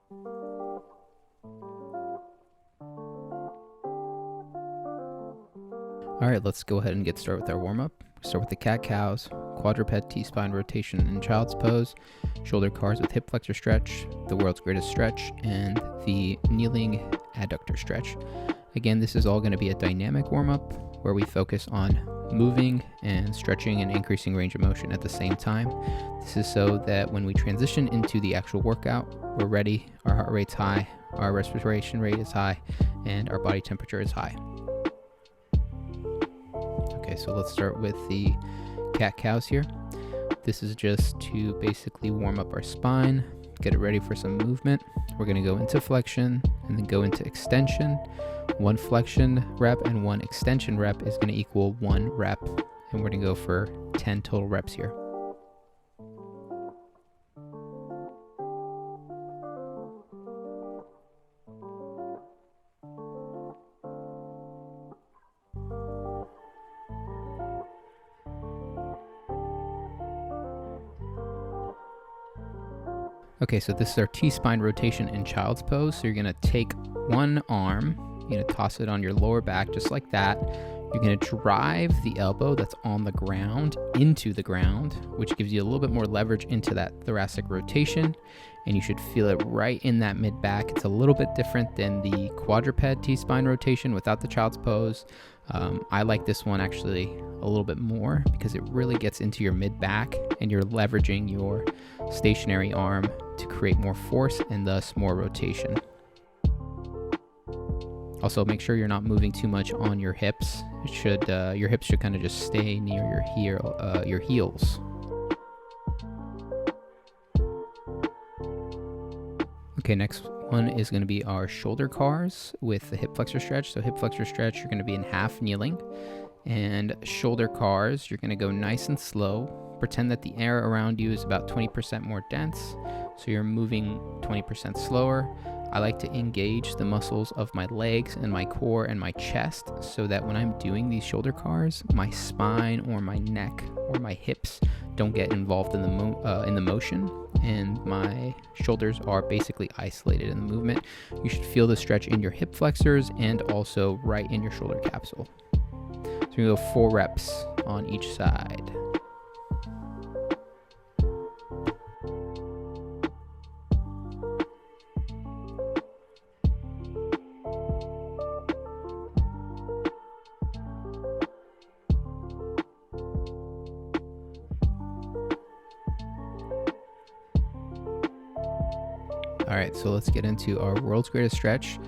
All right, let's go ahead and get started with our warm-up. Start with the cat-cows, quadruped T-spine rotation in child's pose, shoulder cars with hip flexor stretch, the world's greatest stretch, and the kneeling adductor stretch. Again, this is all going to be a dynamic warm-up where we focus on moving and stretching and increasing range of motion at the same time. This is so that when we transition into the actual workout, we're ready, our heart rate's high, our respiration rate is high, and our body temperature is high. Okay, so let's start with the cat-cows here. This is just to basically warm up our spine, get it ready for some movement. We're going to go into flexion and then go into extension. One flexion rep and one extension rep is going to equal 1 rep, and we're going to go for 10 total reps here. Okay, so this is our T-spine rotation in child's pose. So you're going to take one arm, you're going to toss it on your lower back just like that. You're going to drive the elbow that's on the ground into the ground, which gives you a little bit more leverage into that thoracic rotation, and you should feel it right in that mid-back. It's a little bit different than the quadruped T-spine rotation without the child's pose. I like this one actually a little bit more because it really gets into your mid-back and you're leveraging your stationary arm to create more force and thus more rotation. Also, make sure you're not moving too much on your hips. It should your hips should kind of just stay near your heels. Okay, next one is going to be our shoulder cars with the hip flexor stretch. So hip flexor stretch, you're going to be in half kneeling, and shoulder cars, you're going to go nice and slow. Pretend that the air around you is about 20% more dense, so you're moving 20% slower. I like to engage the muscles of my legs and my core and my chest so that when I'm doing these shoulder cars, my spine or my neck or my hips don't get involved in the motion, and my shoulders are basically isolated in the movement. You should feel the stretch in your hip flexors and also right in your shoulder capsule. So we go 4 reps on each side. All right, so let's get into our world's greatest stretch.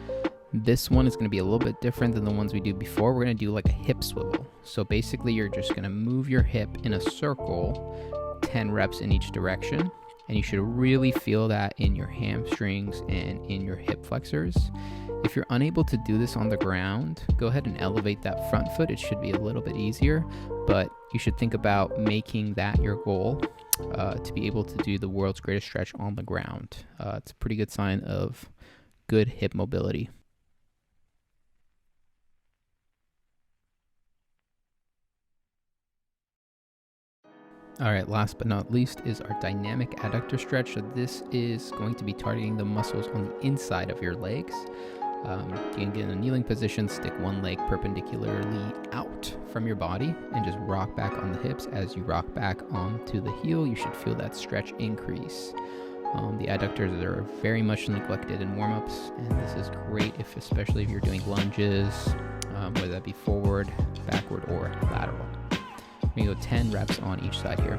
This one is going to be a little bit different than the ones we do before. We're going to do like a hip swivel. So basically you're just going to move your hip in a circle, 10 reps in each direction. And you should really feel that in your hamstrings and in your hip flexors. If you're unable to do this on the ground, go ahead and elevate that front foot. It should be a little bit easier, but you should think about making that your goal to be able to do the world's greatest stretch on the ground. It's a pretty good sign of good hip mobility. All right, last but not least is our dynamic adductor stretch. So this is going to be targeting the muscles on the inside of your legs. You can get in a kneeling position, stick one leg perpendicularly out from your body and just rock back on the hips. As you rock back onto the heel, you should feel that stretch increase. The adductors are very much neglected in warm-ups, and this is great especially if you're doing lunges, whether that be forward, backward, or lateral. We go 10 reps on each side here.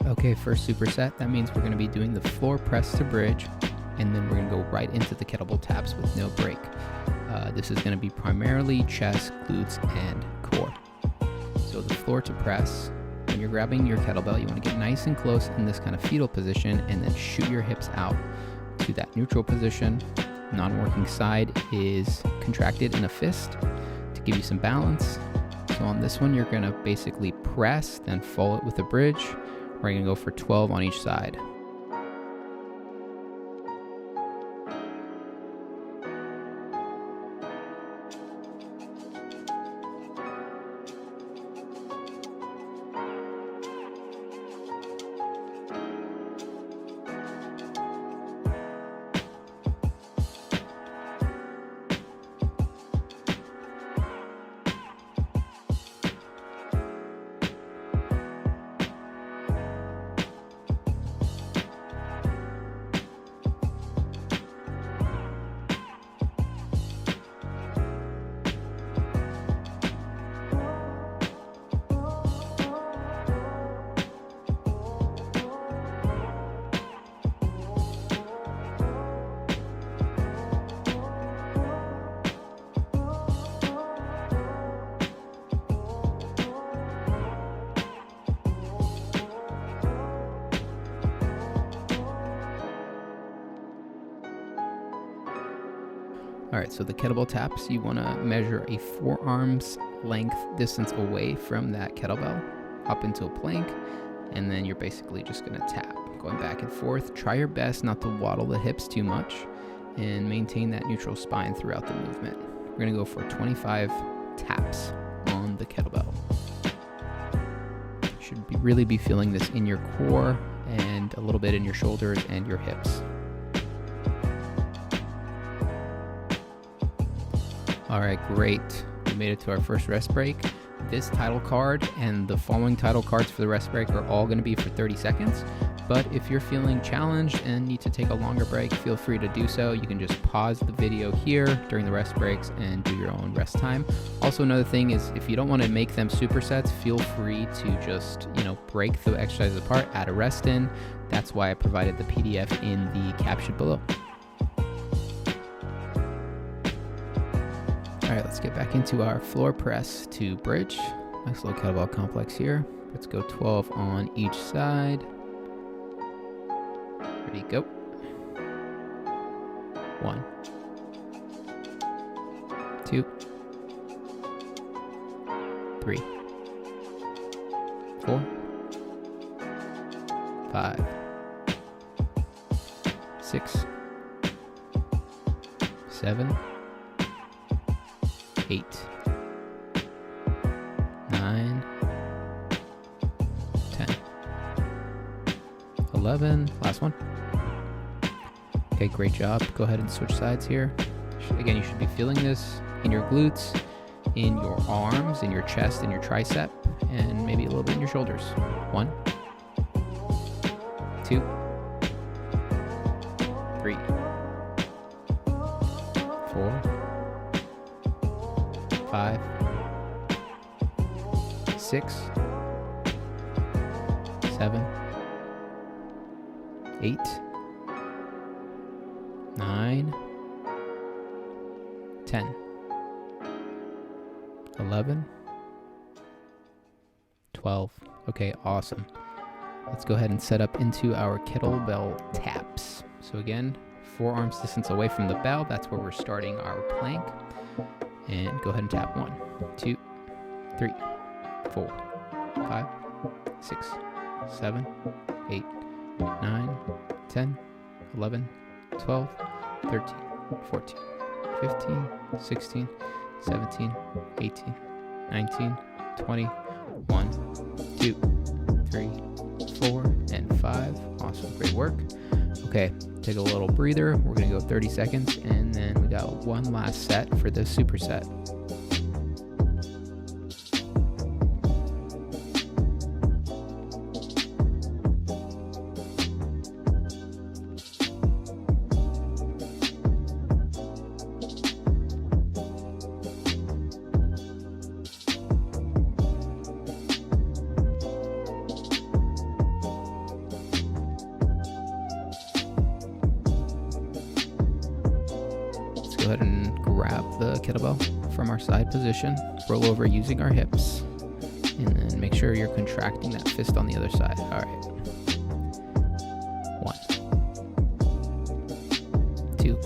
Okay, first superset, that means we're going to be doing the floor press to bridge, and then we're going to go right into the kettlebell taps with no break. This is going to be primarily chest, glutes, and core. So the floor to press, when you're grabbing your kettlebell, you want to get nice and close in this kind of fetal position and then shoot your hips out to that neutral position. Non-working side is contracted in a fist to give you some balance. So on this one, you're going to basically press, then follow it with a bridge. We're going to go for 12 on each side. All right, so the kettlebell taps, you want to measure a forearm's length distance away from that kettlebell up into a plank, and then you're basically just going to tap, going back and forth. Try your best not to waddle the hips too much and maintain that neutral spine throughout the movement. We're going to go for 25 taps on the kettlebell. You should really be feeling this in your core and a little bit in your shoulders and your hips. All right, great. We made it to our first rest break. This title card and the following title cards for the rest break are all going to be for 30 seconds. But if you're feeling challenged and need to take a longer break, feel free to do so. You can just pause the video here during the rest breaks and do your own rest time. Also, another thing is if you don't want to make them supersets, feel free to just, break the exercises apart, add a rest in. That's why I provided the PDF in the caption below. All right, let's get back into our floor press to bridge. Nice little kettlebell complex here. Let's go 12 on each side. Ready, go. 1, 2, 3, 4, 5, 6, 7, 8, 9, 10, 11, last one. Okay, great job. Go ahead and switch sides here. Again, you should be feeling this in your glutes, in your arms, in your chest, in your tricep, and maybe a little bit in your shoulders. 1, 2, 3, 4, 5, 6, 7, 8, 9, 10, 11, 12. Okay, awesome. Let's go ahead and set up into our kettlebell taps. So again, forearms distance away from the bell. That's where we're starting our plank. And go ahead and tap 1, 2, 3, 4, 5, 6, 7, 8, 9, 10, 11, 12, 13, 14, 15, 16, 17, 18, 19, 20, 1, 2, 3, 4, and 5. Awesome, great work. Okay, take a little breather. We're gonna go 30 seconds, and then we got one last set for the superset. Go ahead and grab the kettlebell from our side position, roll over using our hips, and then make sure you're contracting that fist on the other side. All right. 1, 2,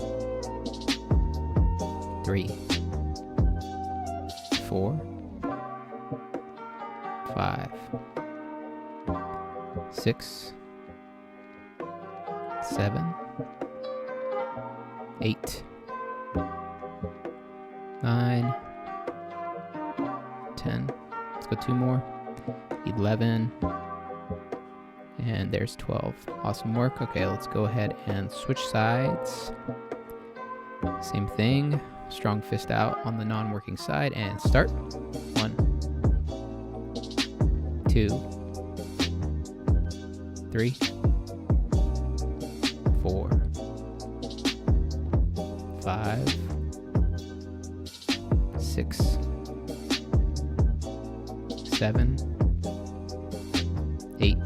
3, 4, 5, 6, 7, 8, 9, 10, let's go 2 more, 11, and there's 12. Awesome work. Okay, let's go ahead and switch sides. Same thing, strong fist out on the non-working side, and start. 1, 2, 3, 4, 5, 6, 7, 8,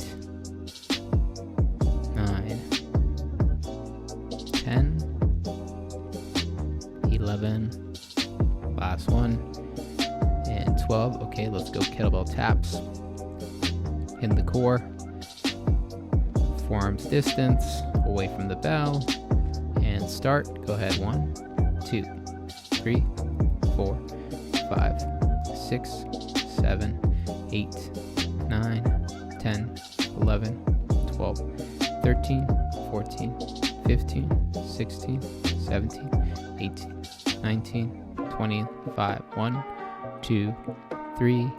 9, 10, 11, last one, and 12. Okay, let's go kettlebell taps in the core, forearms distance away from the bell, and start. Go ahead. 1, 2, 3, 4, 5, 6, 7, 8, 9, 10, 11, 12, 13, 14, 15, 16, 17, 18, 19, 20, 5, 1, 2, 3,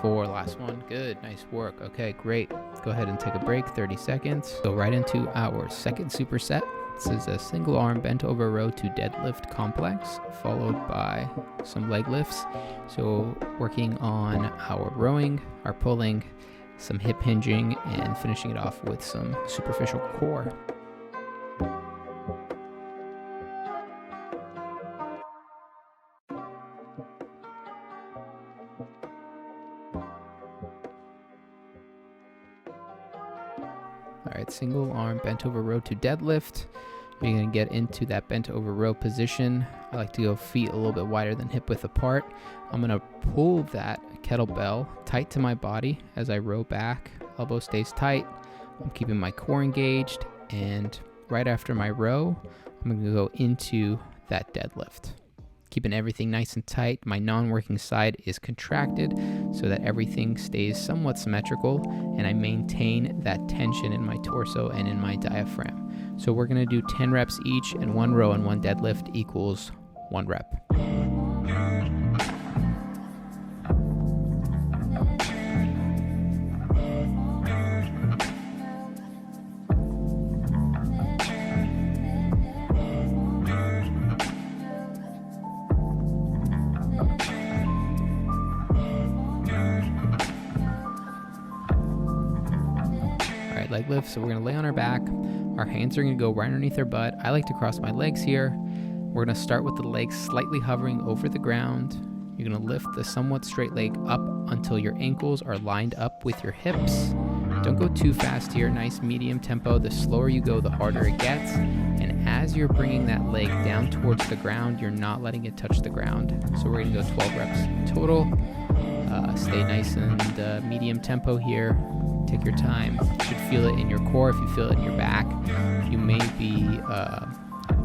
4. Last one. Good. Nice work. Okay, great. Go ahead and take a break, 30 seconds. Go right into our second superset. This is a single arm bent over row to deadlift complex, followed by some leg lifts. So working on our rowing, our pulling, some hip hinging, and finishing it off with some superficial core. All right, single arm bent over row to deadlift. You're going to get into that bent over row position. I like to go feet a little bit wider than hip width apart. I'm going to pull that kettlebell tight to my body as I row back. Elbow stays tight. I'm keeping my core engaged. And right after my row, I'm going to go into that deadlift. Keeping everything nice and tight. My non-working side is contracted so that everything stays somewhat symmetrical and I maintain that tension in my torso and in my diaphragm. So we're going to do 10 reps each, and 1 row and 1 deadlift equals 1 rep. Leg lift. So we're going to lay on our back. Our hands are going to go right underneath our butt. I like to cross my legs here. We're going to start with the legs slightly hovering over the ground. You're going to lift the somewhat straight leg up until your ankles are lined up with your hips. Don't go too fast here. Nice medium tempo. The slower you go, the harder it gets. And as you're bringing that leg down towards the ground, you're not letting it touch the ground. So we're going to go 12 reps total. Stay nice and medium tempo here. Take your time. You should feel it in your core. If you feel it in your back, you may be a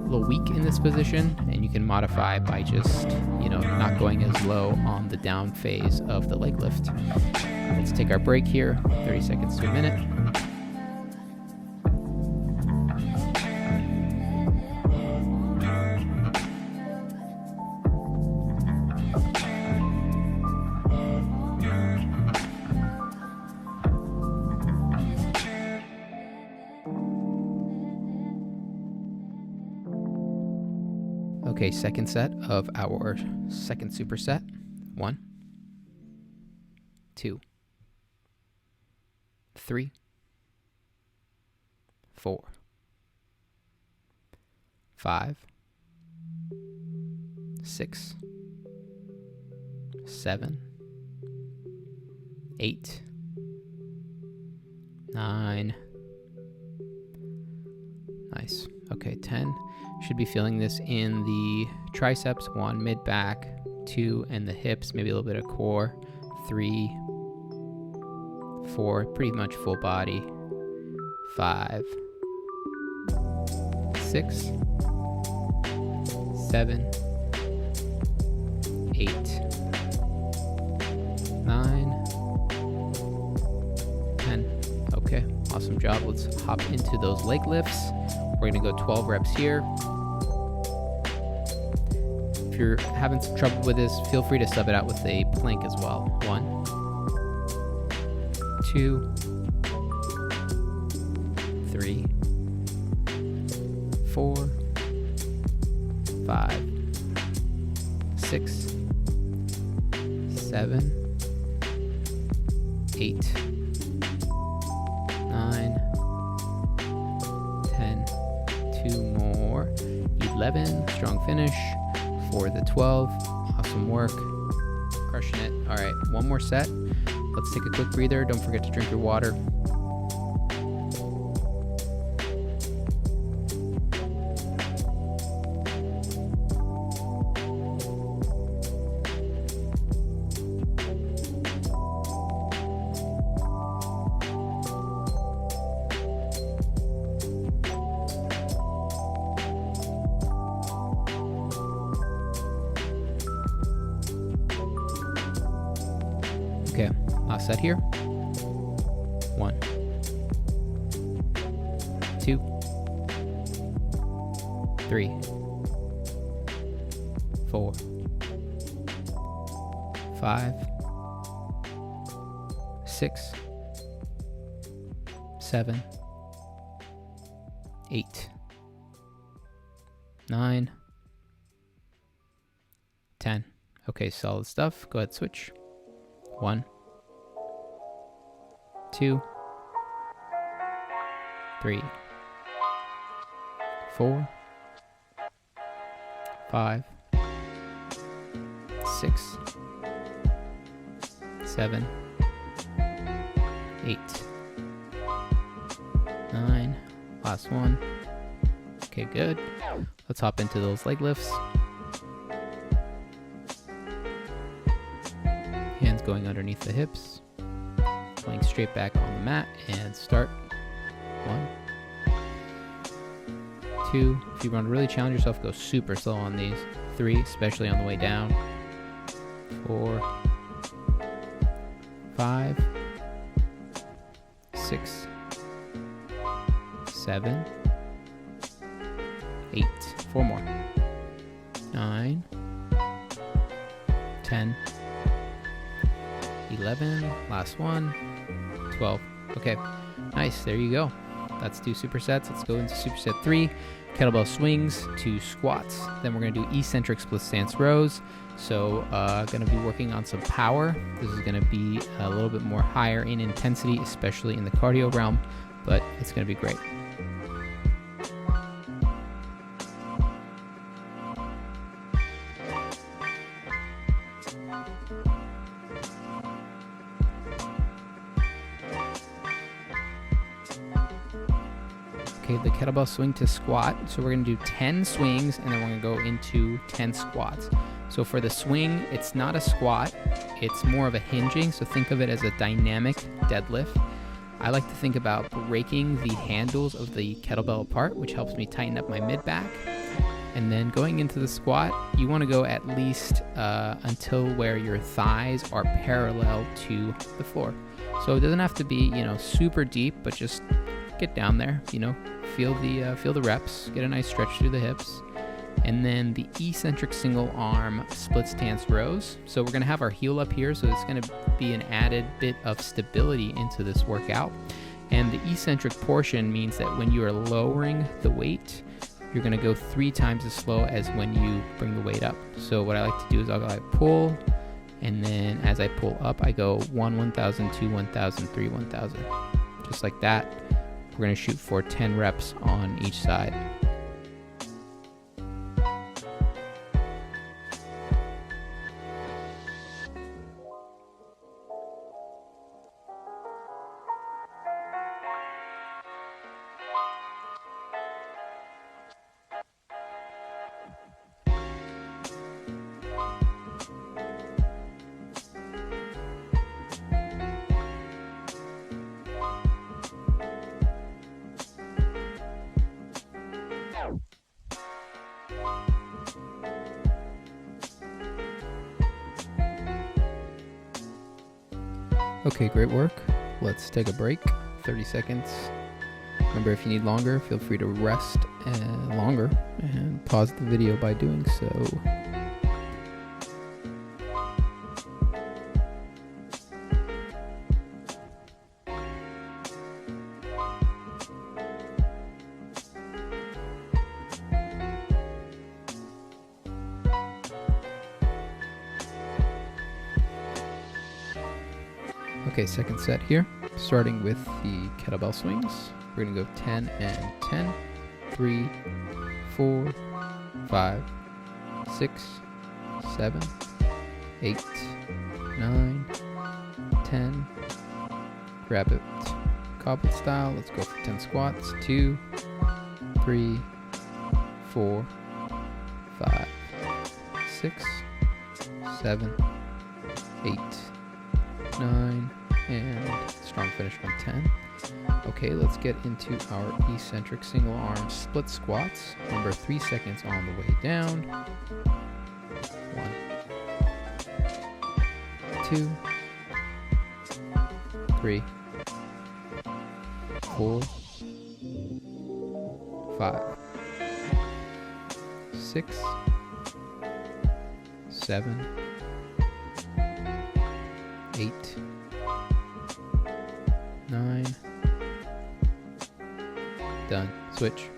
little weak in this position, and you can modify by just, not going as low on the down phase of the leg lift. Let's take our break here, 30 seconds to a minute. Okay, second set of our second superset. 1, 2, 3, 4, 5, 6, 7, 8, 9. Nice. Okay, 10. Should be feeling this in the triceps. 1, mid-back. 2, and the hips. Maybe a little bit of core. 3, 4, pretty much full body. 5, 6, 7, 8, 9, 10. Okay, awesome job. Let's hop into those leg lifts. We're going to go 12 reps here. If you're having some trouble with this, feel free to sub it out with a plank as well. 1, 2, 3, 4, 5, 6, 7, 8, 9, 10, 2 more, 11, strong finish for the 12. Awesome work, crushing it. All right, one more set. Let's take a quick breather. Don't forget to drink your water. Okay, last set here. 1, 2, 3, 4, 5, 6, 7, 8, 9, 10. Okay, solid stuff. Go ahead, switch. 1, 2, 3, 4, 5, 6, 7, 8, 9. Last one. Okay, good. Let's hop into those leg lifts. Hands going underneath the hips. Laying straight back on the mat and start. 1, 2. If you want to really challenge yourself, go super slow on these. 3, especially on the way down. 4, 5, 6, 7, 8. 4 more. 9, 10, 11. Last one. 12. Okay, nice. There you go. That's 2 supersets. Let's go into superset 3. Kettlebell swings to squats. Then we're going to do eccentric split stance rows. So going to be working on some power. This is going to be a little bit more higher in intensity, especially in the cardio realm, but it's going to be great. Okay, the kettlebell swing to squat. So we're going to do 10 swings and then we're going to go into 10 squats. So for the swing, it's not a squat, it's more of a hinging. So think of it as a dynamic deadlift. I like to think about breaking the handles of the kettlebell apart, which helps me tighten up my mid-back. And then going into the squat, you want to go at least until where your thighs are parallel to the floor. So it doesn't have to be, super deep, but just get down there, feel the reps, get a nice stretch through the hips. And then the eccentric single arm split stance rows. So we're going to have our heel up here, so it's going to be an added bit of stability into this workout. And the eccentric portion means that when you are lowering the weight, you're going to go 3 times as slow as when you bring the weight up. So what I like to do is I'll pull, and then as I pull up, I go 1, 1,000, 2, 1,000, 3, 1,000. Just like that. We're going to shoot for 10 reps on each side. Okay, great work. Let's take a break, 30 seconds. Remember, if you need longer, feel free to rest longer and pause the video by doing so. Okay, second set here, starting with the kettlebell swings. We're going to go 10 and 10, 3, 4, 5, 6, 7, 8, 9, 10. Grab it goblet style. Let's go for 10 squats. 2, 3, 4, 5, 6, 7, 8, 9, and strong finish on 10. Okay, let's get into our eccentric single arm split squats. Remember, 3 seconds on the way down. 1, 2, 3, 4, 5, 6, 7, 8, 9. Done. Switch.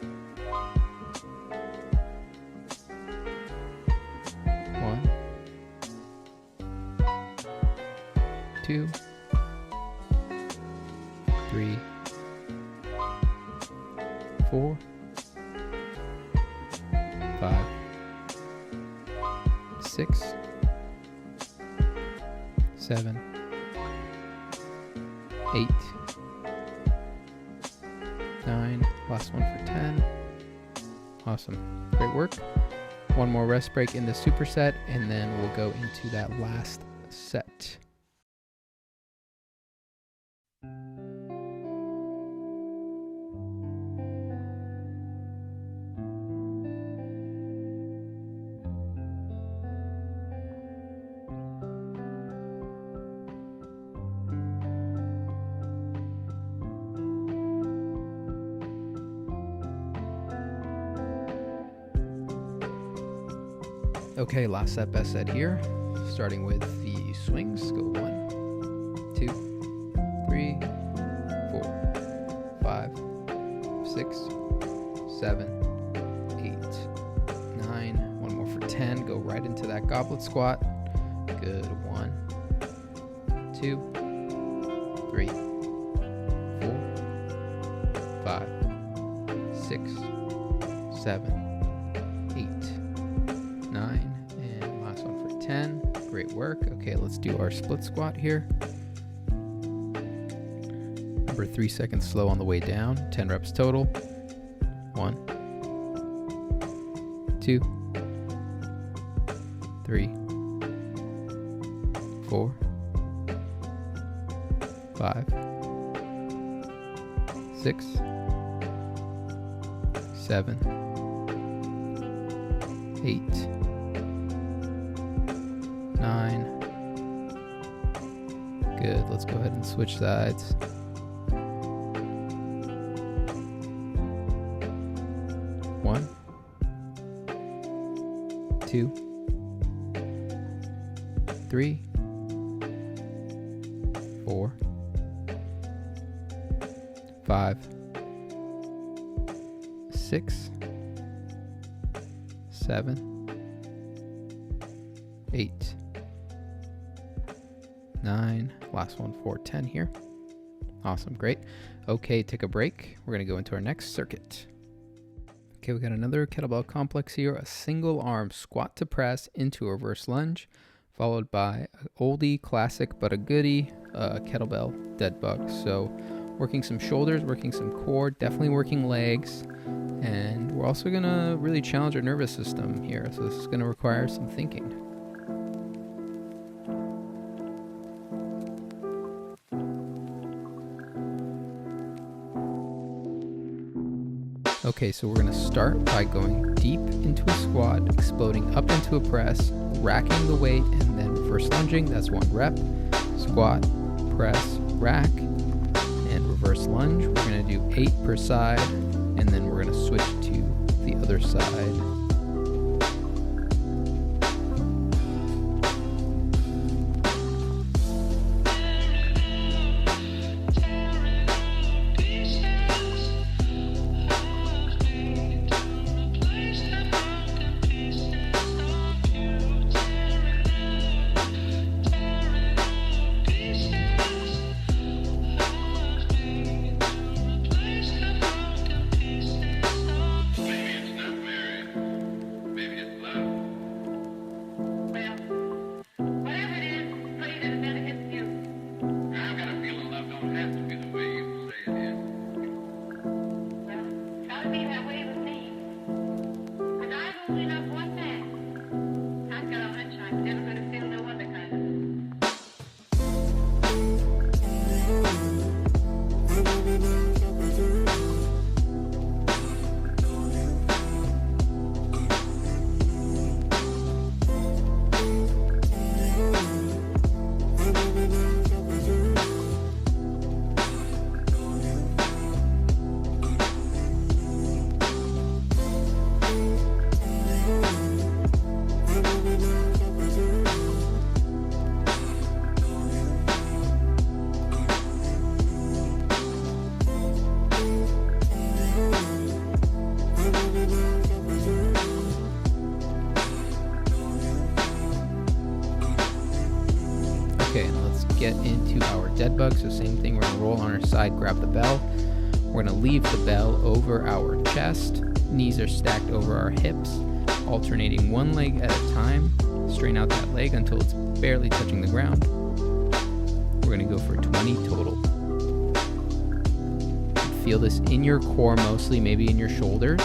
1, 2, 3, 4, 5, 6, 7, 8, 9. Last one for 10. Awesome. Great work. One more rest break in the superset, and then we'll go into that last set. Okay, last set, best set here. Starting with the swings. Go 1, 2, 3, 4, 5, 6, 7, 8, 9. One more for 10. Go right into that goblet squat. Good. 1, 2, 3, 4, 5, 6, 7, 8, 9. 10. Great work. Okay, let's do our split squat here. Remember, 3 seconds slow on the way down. 10 reps total. 1, 2, 3, 4, 5, 6, 7, 8, 9. Good. Let's go ahead and switch sides. 1, 2, 3, 4, 5, 6, 7, 8, 9. Last one for 10 here. Awesome. Great. Okay, take a break. We're going to go into our next circuit. Okay, we got another kettlebell complex here. A single arm squat to press into a reverse lunge, followed by an oldie classic but a goodie kettlebell dead bug. So working some shoulders, working some core, definitely working legs. And we're also going to really challenge our nervous system here. So this is going to require some thinking. Okay, so we're going to start by going deep into a squat, exploding up into a press, racking the weight, and then reverse lunging. That's 1 rep. Squat, press, rack, and reverse lunge. We're going to do 8 per side, and then we're going to switch to the other side. get into our dead bug. So same thing, we're gonna roll on our side, grab the bell. We're gonna leave the bell over our chest. Knees are stacked over our hips, alternating one leg at a time. Straighten out that leg until it's barely touching the ground. We're gonna go for 20 total. Feel this in your core mostly, maybe in your shoulders.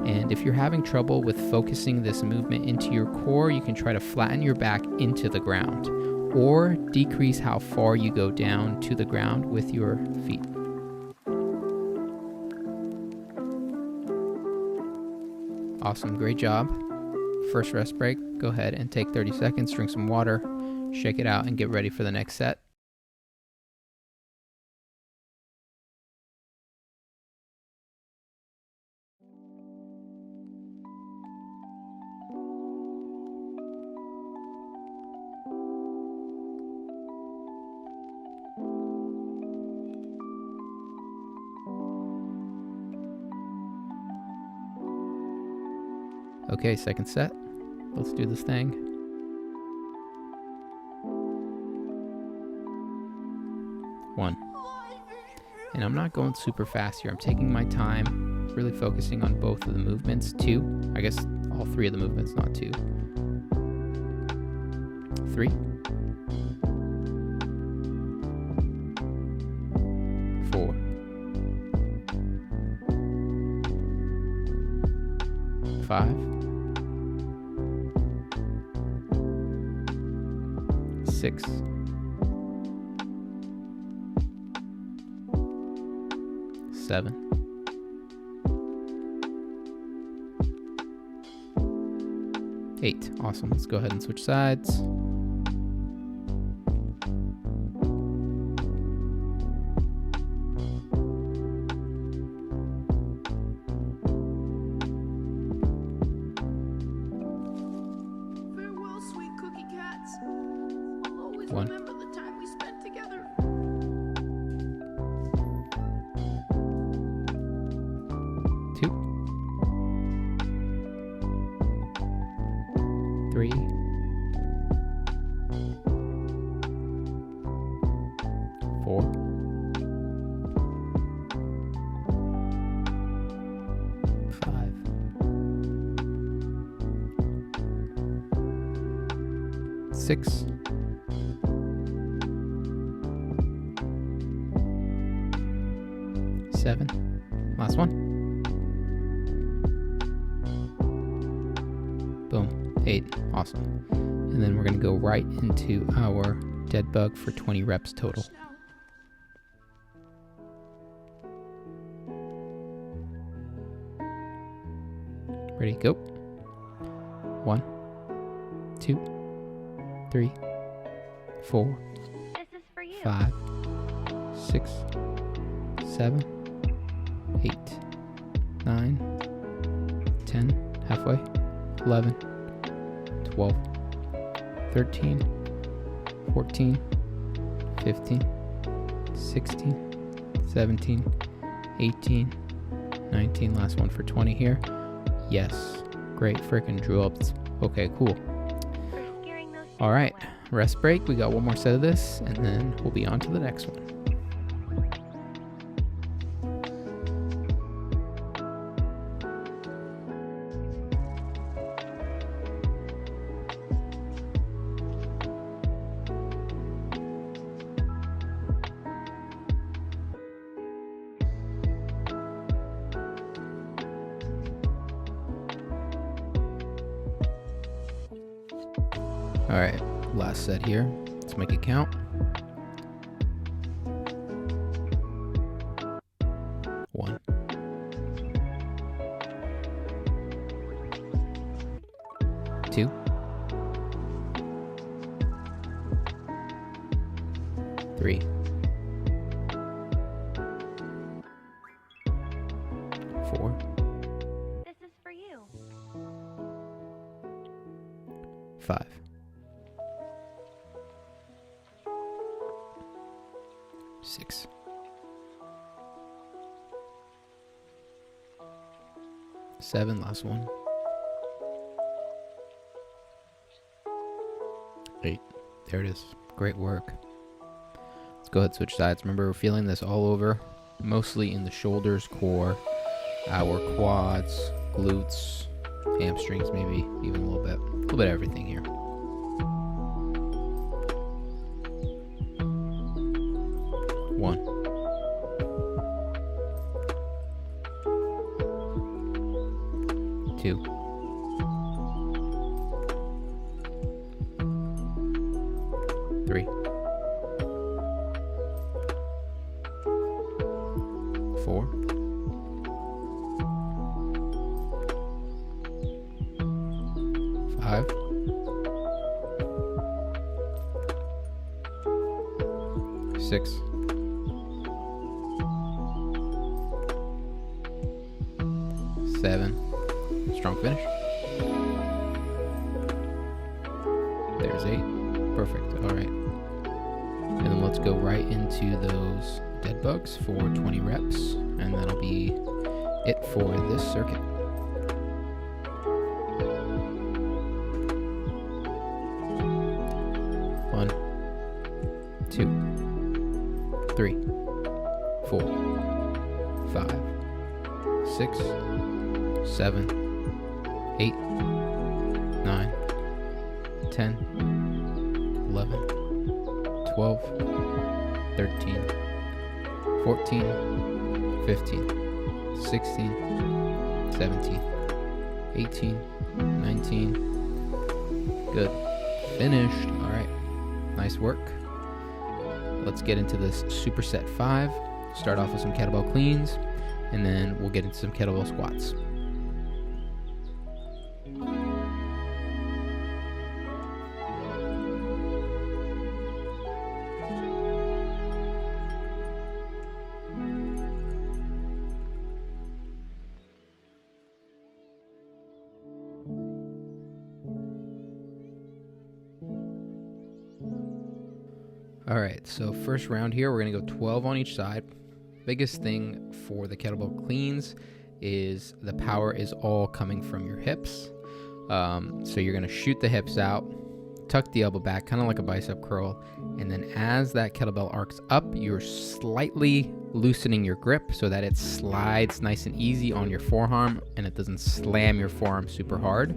And if you're having trouble with focusing this movement into your core, you can try to flatten your back into the ground or decrease how far you go down to the ground with your feet. Awesome, great job. First rest break, go ahead and take 30 seconds, drink some water, shake it out, and get ready for the next set. Okay, second set. Let's do this thing. One. And I'm not going super fast here. I'm taking my time, really focusing on both of the movements. Two. I guess all three of the movements, not two. Three. 4. 5. 6. 7. 8. Awesome. Let's go ahead and switch sides. Farewell, sweet cookie cats. I'll always 1. remember the time we spent together. 2. 3. 4. 5. 6. 7. Last one. Boom. 8. Awesome. And then we're going to go right into our dead bug for 20 reps total. Ready, go. 1, 2, 3, 4, This is for you. 5, 6, 7, 8, 9, 10, halfway, 11, 12, 13, 14, 15, 16, 17, 18, 19, last one for 20 here. Yes, great, freaking drew up. Okay, cool. For scaring those All right, things away. rest break. We got one more set of this, and then we'll be on to the next one. All right, last set here. Let's make it count. 1, 2, 3, 4, This is for you. 5, 6, 7, last one. 8. There it is. Great work. Let's go ahead and switch sides. Remember, we're feeling this all over, mostly in the shoulders, core, our quads, glutes, hamstrings, maybe even a little bit of everything here. One. Two. Three. Four. Five. Six. Seven. Strong finish. There's 8. Perfect. All right. And then let's go right into those dead bugs for 20 reps. And that'll be it for this circuit. One, 2, 3, 4, 5, 6, 7, 8, 9, 10, 11, 12, 13, 14, 15, 16, 17, 18, 19. Good. Finished. All right. Nice work. Let's get into this superset 5. Start off with some kettlebell cleans, and then we'll get into some kettlebell squats. All right, so first round here, we're gonna go 12 on each side. Biggest thing for the kettlebell cleans is the power is all coming from your hips. So you're gonna shoot the hips out, tuck the elbow back, kind of like a bicep curl, and then as that kettlebell arcs up, you're slightly loosening your grip so that it slides nice and easy on your forearm and it doesn't slam your forearm super hard.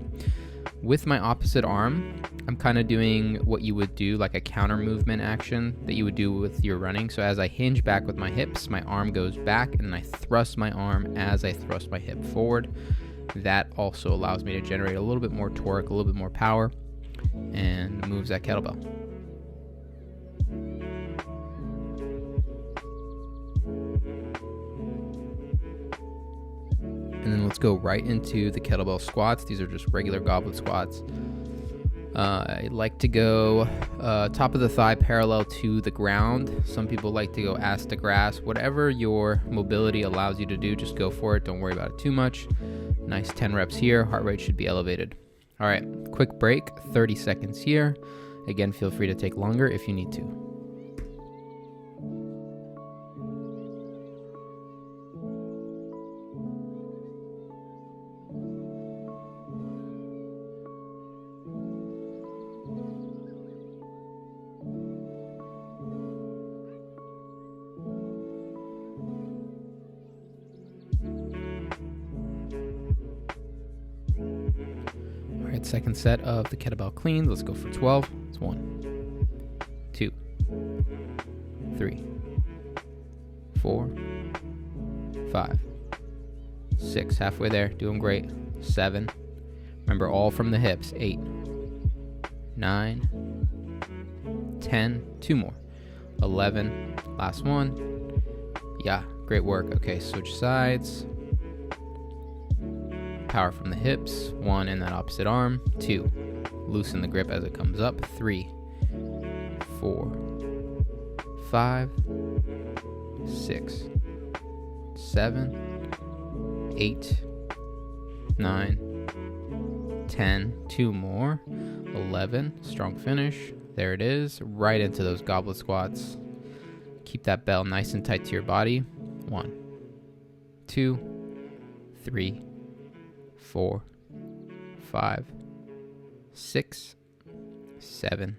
With my opposite arm, I'm kind of doing what you would do, like a counter movement action that you would do with your running. So as I hinge back with my hips, my arm goes back and I thrust my arm as I thrust my hip forward. That also allows me to generate a little bit more torque, a little bit more power, and moves that kettlebell. And then let's go right into the kettlebell squats. These are just regular goblet squats. I like to go top of the thigh parallel to the ground. Some people like to go ass to grass. Whatever your mobility allows you to do, just go for it. Don't worry about it too much. Nice 10 reps here. Heart rate should be elevated. All right, quick break, 30 seconds here. Again, feel free to take longer if you need to. Second set of the kettlebell cleans. Let's go for 12. It's 1, 2, 3, 4, 5, 6. Halfway there. Doing great. 7. Remember, all from the hips. 8, 9, 10. 2 more. 11. Last one. Yeah, great work. Okay, switch sides. Power from the hips. 1 in that opposite arm. 2. Loosen the grip as it comes up. 3, 4, 5, 6, 7, 8, 9, 10. 2 more. 11. Strong finish. There it is. Right into those goblet squats. Keep that bell nice and tight to your body. 1, 2, 3, 4, 5, 6, 7,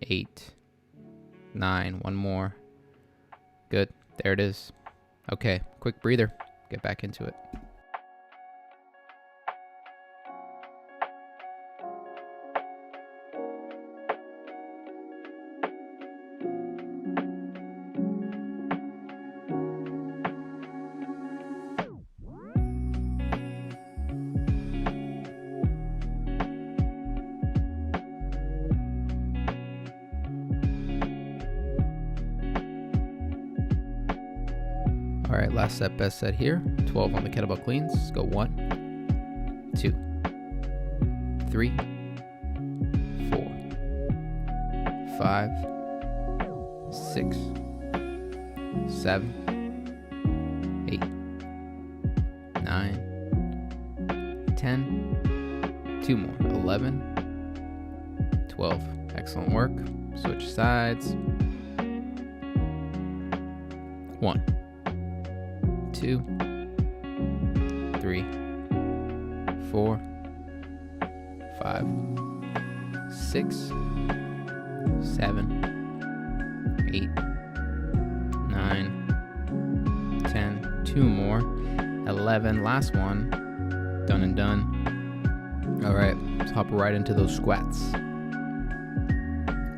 8, 9. One more. Good. There it is. Okay, quick breather. Get back into it. All right, last set, best set here. 12 on the kettlebell cleans. Let's go 1, 2, 3, 4, 5, 6, 7, 8, 9, 10, 2 more, 11, 12. Excellent work. Switch sides. 1, 2, 3, 4, 5, 6, 7, 8, 9, 10. 2 more. 11. Last one. Done and done. All right, let's hop right into those squats.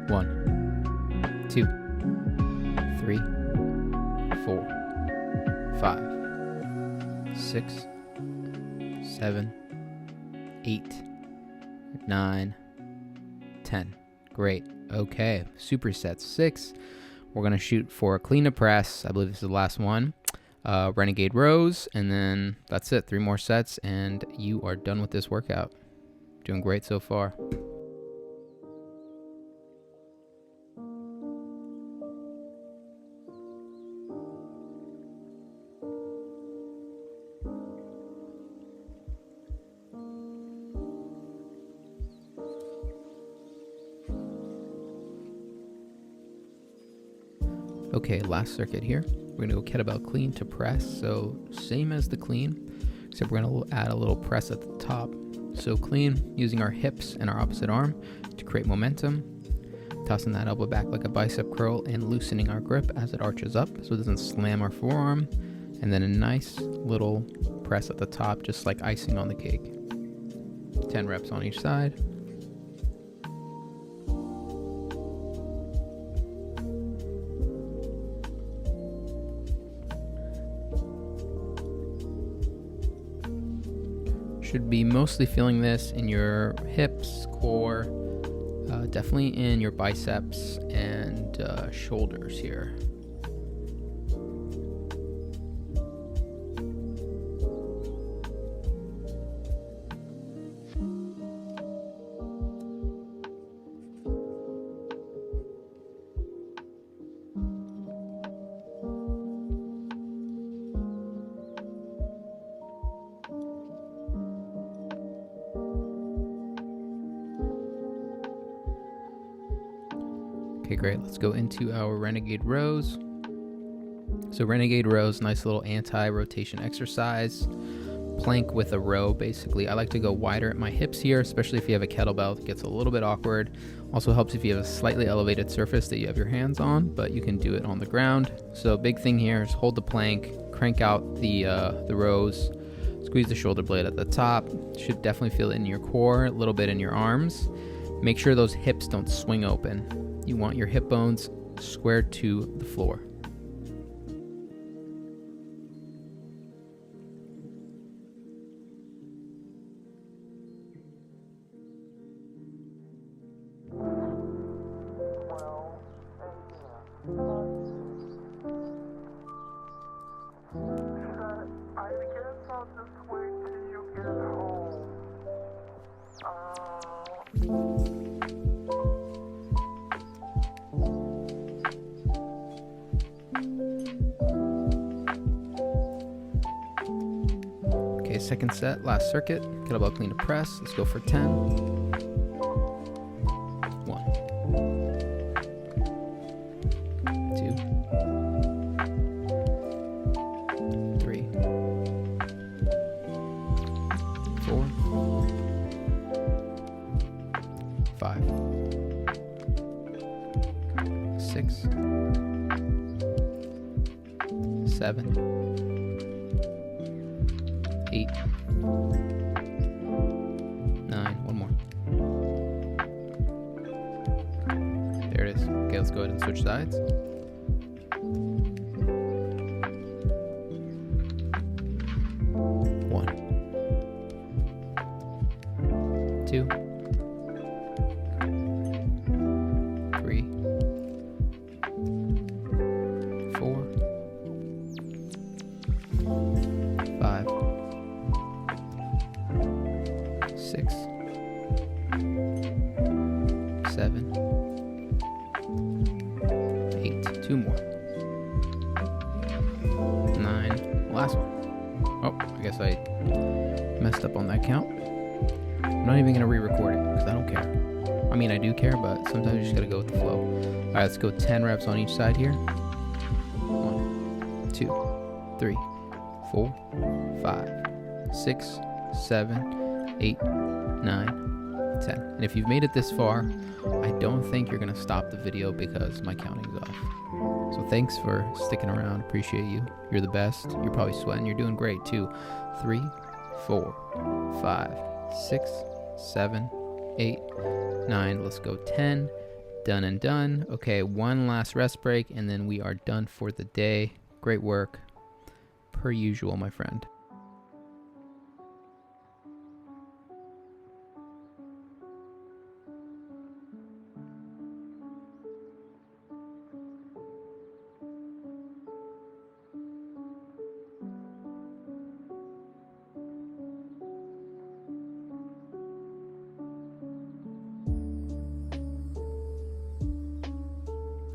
1, 2, 3, 4, 5, 6, 7, 8, 9, 10. Great. Okay. Superset 6. We're going to shoot for a clean to press. I believe this is the last one. Renegade rows. And then that's it. 3 more sets. And you are done with this workout. Doing great so far. Okay, last circuit here. We're going to go kettlebell clean to press. So same as the clean, except we're going to add a little press at the top. So clean, using our hips and our opposite arm to create momentum. Tossing that elbow back like a bicep curl and loosening our grip as it arches up so it doesn't slam our forearm. And then a nice little press at the top, just like icing on the cake. 10 reps on each side. Should be mostly feeling this in your hips, core, definitely in your biceps and shoulders here. Okay, great. Let's go into our renegade rows. So renegade rows, nice little anti-rotation exercise. Plank with a row, basically. I like to go wider at my hips here, especially if you have a kettlebell. It gets a little bit awkward. Also helps if you have a slightly elevated surface that you have your hands on, but you can do it on the ground. So big thing here is hold the plank, crank out the rows, squeeze the shoulder blade at the top. Should definitely feel it in your core, a little bit in your arms. Make sure those hips don't swing open. You want your hip bones squared to the floor. I guess I'll just wait till you get home. Okay, second set, last circuit. Kettlebell clean to press. Let's go for 10. 1, 2, 3, 4, 5, 6, 7, 8, 9, one more. There it is. Okay, let's go ahead and switch sides. 1, 2, 3, 4, 5, 6, 7, 8, 2 more. 9, last one. Oh, I guess I messed up on that count. I'm not even gonna re-record it because I don't care. I mean, I do care, but sometimes you just gotta go with the flow. All right, let's go 10 reps on each side here. 1, 2, 3, 4, 5, 6, 7, 8, 9, 10. And if you've made it this far, I don't think you're gonna stop the video because my counting's off. So thanks for sticking around. Appreciate you. You're the best. You're probably sweating. You're doing great too. 3, 4, 5, 6, 7, 8, 9. Let's go 10. Done and done. Okay, one last rest break, and then we are done for the day. Great work. Per usual, my friend.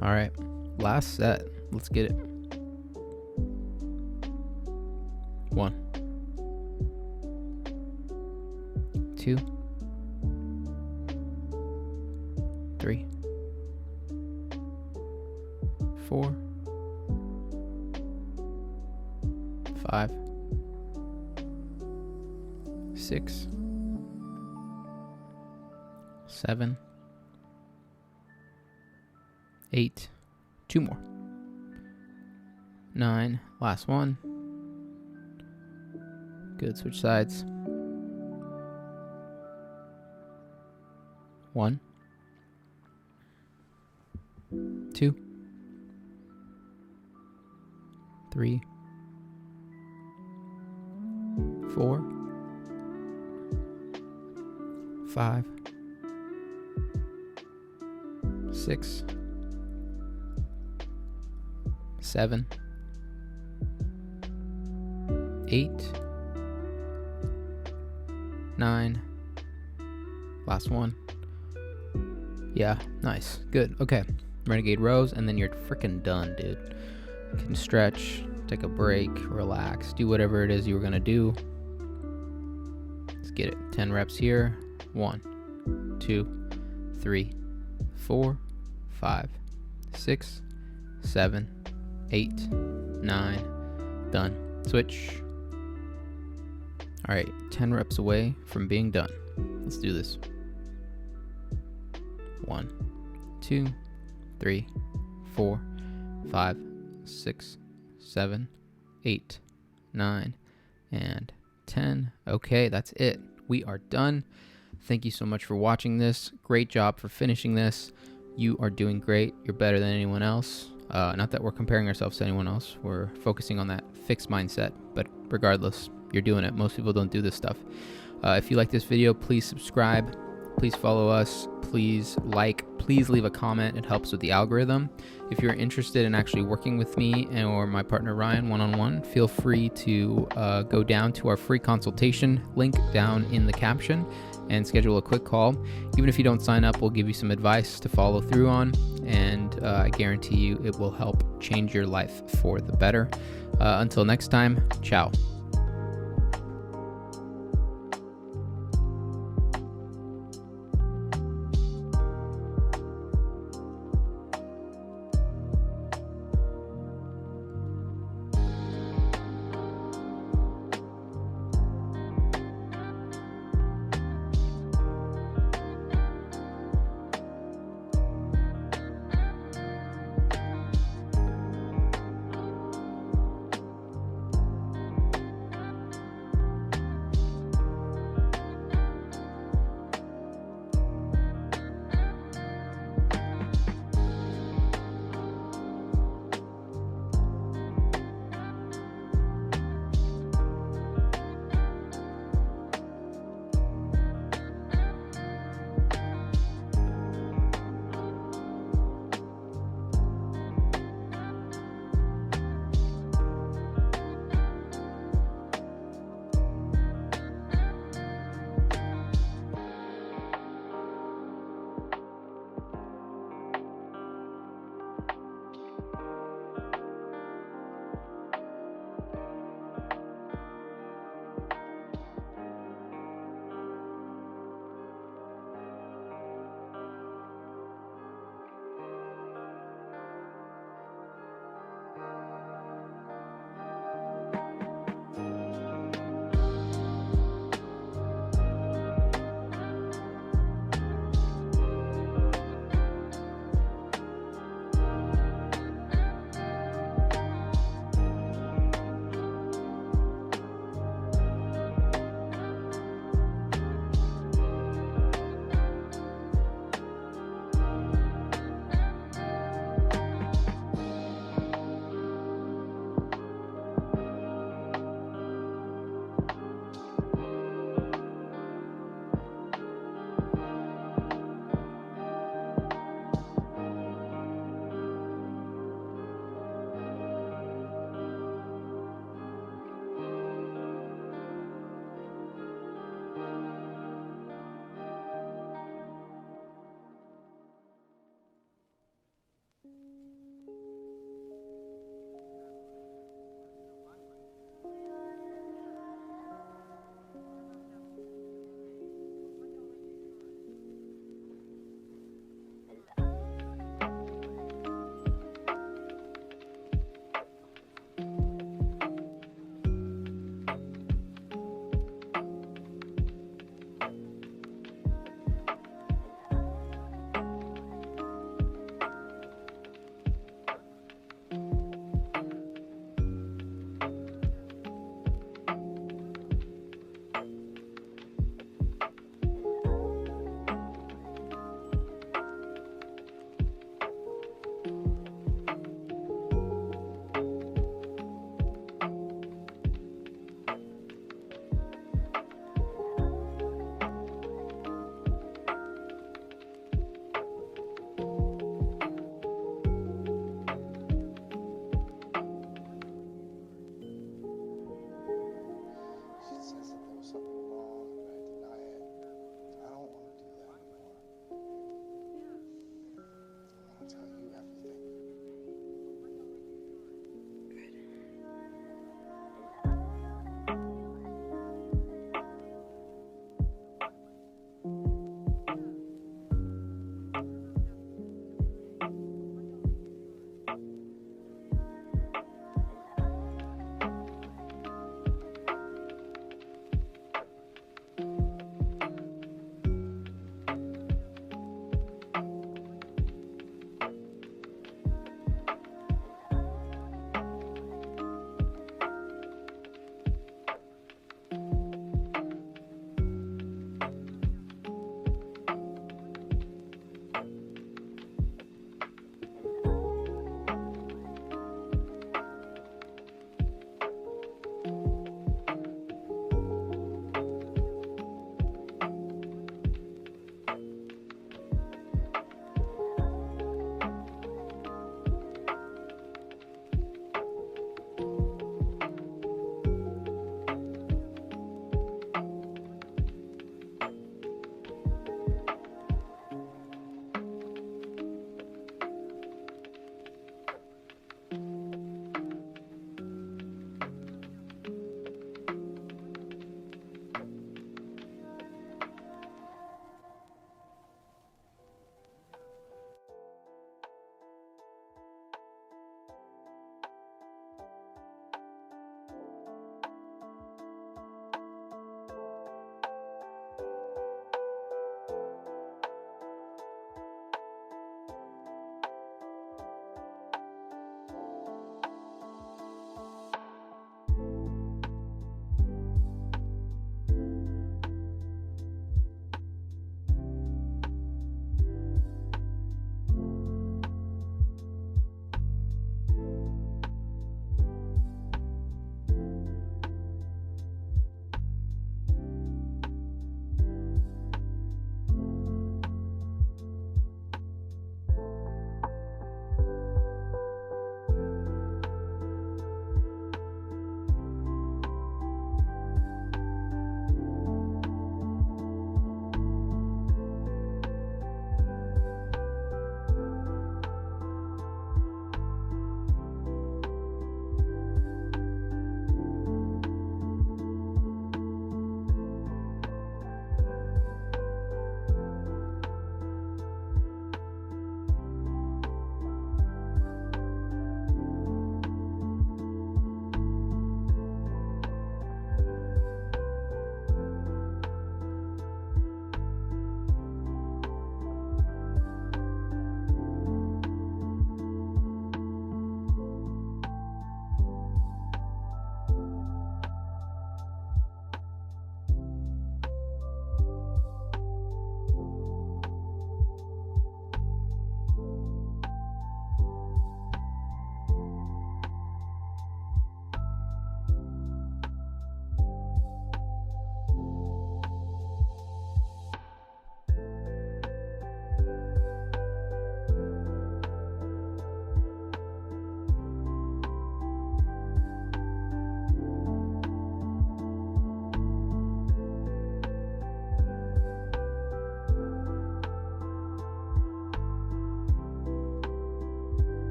All right, last set. Let's get it. 1, 2, 3, 4, 5, 6, 7, 8, 2 more. 9, last one. Good, switch sides. 1, 2, 3, 4, 5, 6, 7, 8, 9, last one. Yeah, nice, good. Okay, renegade rows, and then you're freaking done, dude. You can stretch, take a break, relax, do whatever it is you were gonna do. Let's get it. 10 reps here. 1, 2, 3, 4, 5, 6, 7, 8, 9, done. Switch. All right, 10 reps away from being done. Let's do this. 1, 2, 3, 4, 5, 6, 7, 8, 9, and 10. Okay, that's it. We are done. Thank you so much for watching this. Great job for finishing this. You are doing great. You're better than anyone else. Not that we're comparing ourselves to anyone else. We're focusing on that fixed mindset. But regardless, you're doing it. Most people don't do this stuff. If you like this video, please subscribe. Please follow us. Please like. Please leave a comment. It helps with the algorithm. If you're interested in actually working with me or my partner Ryan one-on-one, feel free to go down to our free consultation link down in the caption and schedule a quick call. Even if you don't sign up, we'll give you some advice to follow through on, and I guarantee you it will help change your life for the better. Until next time, ciao.